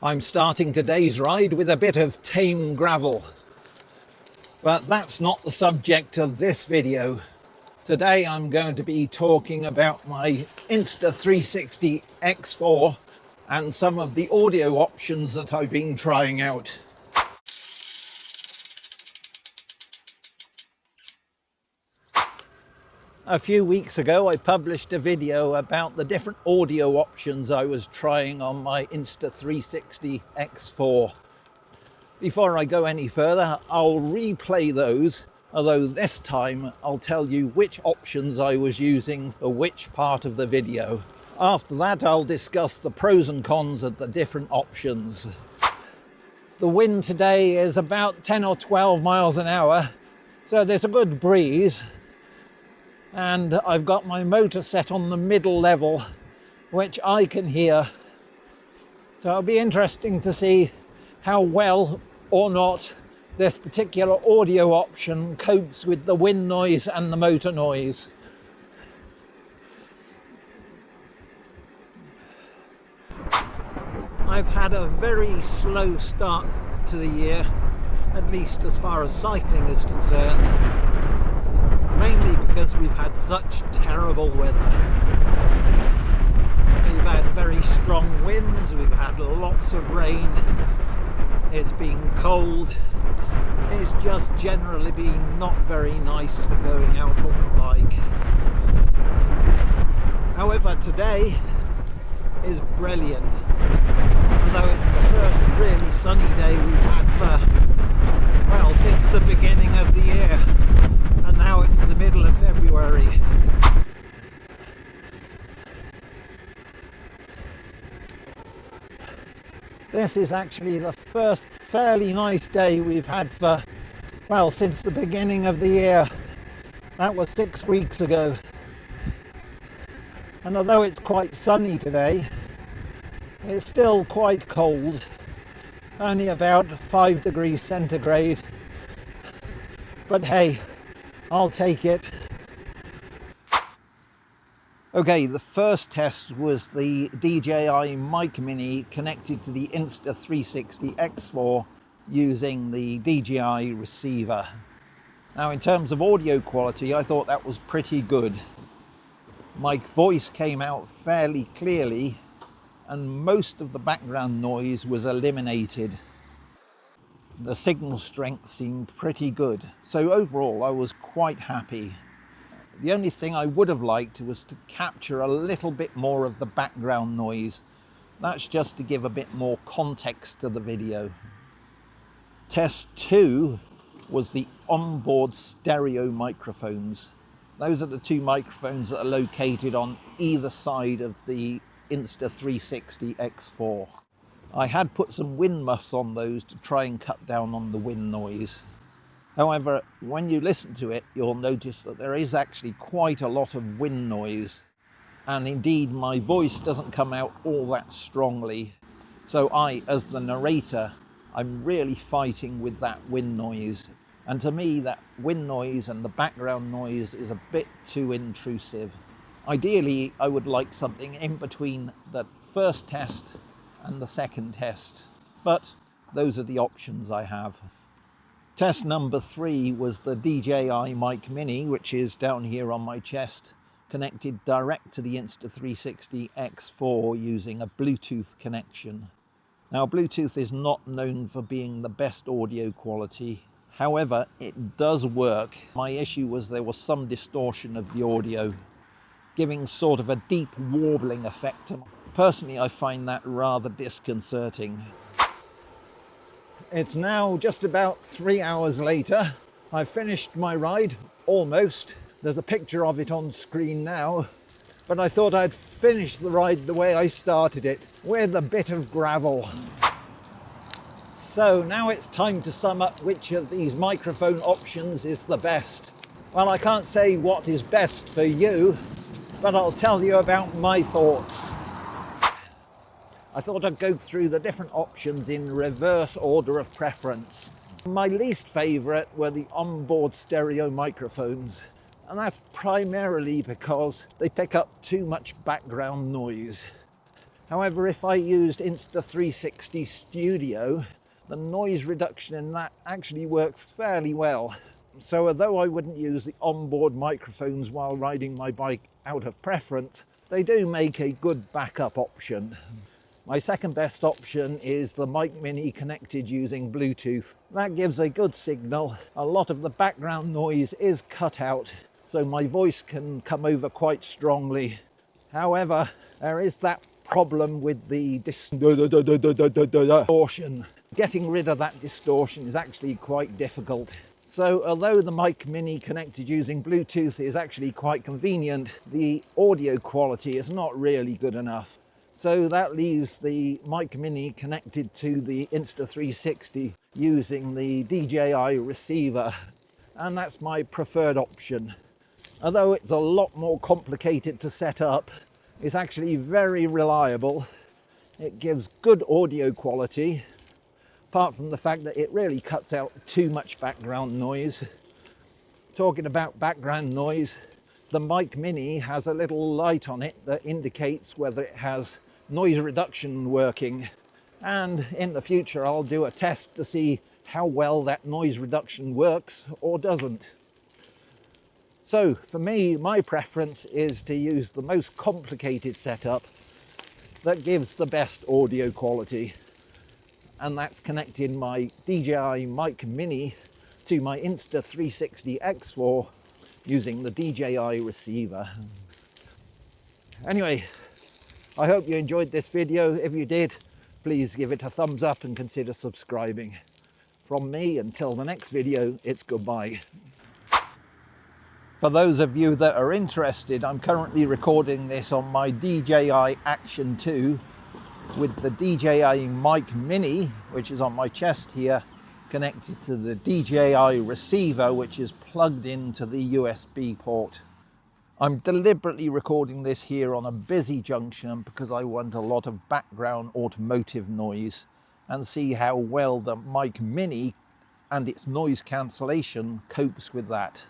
I'm starting today's ride with a bit of tame gravel, but that's not the subject of this video. Today I'm going to be talking about my Insta360 X4 and some of the audio options that I've been trying out. A few weeks ago I published a video about the different audio options I was trying on my Insta360 X4. Before I go any further, I'll replay those, although this time I'll tell you which options I was using for which part of the video. After that I'll discuss the pros and cons of the different options. The wind today is about 10 or 12 miles an hour, so there's a good breeze. And I've got my motor set on the middle level, which I can hear. So it'll be interesting to see how well or not this particular audio option copes with the wind noise and the motor noise. I've had a very slow start to the year, at least as far as cycling is concerned. Mainly because we've had such terrible weather. We've had very strong winds, we've had lots of rain, it's been cold, it's just generally been not very nice for going out on the bike. However, today is brilliant. Although it's the first really sunny day we've had for, well, since the beginning of the year. And now it's the middle of February. This is actually the first fairly nice day we've had for, well, since the beginning of the year. That was 6 weeks ago. And although it's quite sunny today, it's still quite cold. Only about 5 degrees centigrade. But hey, I'll take it. Okay, the first test was the DJI Mic Mini connected to the Insta360 X4 using the DJI receiver. Now, in terms of audio quality, I thought that was pretty good. My voice came out fairly clearly and most of the background noise was eliminated. The signal strength seemed pretty good, so overall I was quite happy. The only thing I would have liked was to capture a little bit more of the background noise. That's just to give a bit more context to the video. Test 2 was the onboard stereo microphones. Those are the two microphones that are located on either side of the Insta360 X4. I had put some wind muffs on those to try and cut down on the wind noise. However, when you listen to it, you'll notice that there is actually quite a lot of wind noise. And indeed, my voice doesn't come out all that strongly. So I, as the narrator, I'm really fighting with that wind noise. And to me, that wind noise and the background noise is a bit too intrusive. Ideally, I would like something in between the first test and the second test, but those are the options I have. Test number 3 was the DJI Mic Mini, which is down here on my chest, connected direct to the Insta360 X4 using a Bluetooth connection. Now, Bluetooth is not known for being the best audio quality. However, it does work. My issue was there was some distortion of the audio, giving sort of a deep warbling effect. Personally, I find that rather disconcerting. It's now just about 3 hours later. I've finished my ride, almost. There's a picture of it on screen now. But I thought I'd finish the ride the way I started it, with a bit of gravel. So now it's time to sum up which of these microphone options is the best. Well, I can't say what is best for you, but I'll tell you about my thoughts. I thought I'd go through the different options in reverse order of preference. My least favourite were the onboard stereo microphones, and that's primarily because they pick up too much background noise. However, if I used Insta360 Studio, the noise reduction in that actually works fairly well. So although I wouldn't use the onboard microphones while riding my bike out of preference, they do make a good backup option. My second best option is the Mic Mini connected using Bluetooth. That gives a good signal. A lot of the background noise is cut out, so my voice can come over quite strongly. However, there is that problem with the distortion. Getting rid of that distortion is actually quite difficult. So although the Mic Mini connected using Bluetooth is actually quite convenient, the audio quality is not really good enough. So that leaves the Mic Mini connected to the Insta360 using the DJI receiver, and that's my preferred option. Although it's a lot more complicated to set up, it's actually very reliable. It gives good audio quality, apart from the fact that it really cuts out too much background noise. Talking about background noise, the Mic Mini has a little light on it that indicates whether it has noise reduction working, and in the future I'll do a test to see how well that noise reduction works or doesn't. So for me, my preference is to use the most complicated setup that gives the best audio quality, and that's connecting my DJI Mic Mini to my Insta360 X4 using the DJI receiver. Anyway, I hope you enjoyed this video. If you did, please give it a thumbs up and consider subscribing. From me, until the next video, it's goodbye. For those of you that are interested, I'm currently recording this on my DJI Action 2 with the DJI Mic Mini, which is on my chest here, connected to the DJI receiver, which is plugged into the USB port. I'm deliberately recording this here on a busy junction because I want a lot of background automotive noise and see how well the Mic Mini and its noise cancellation copes with that.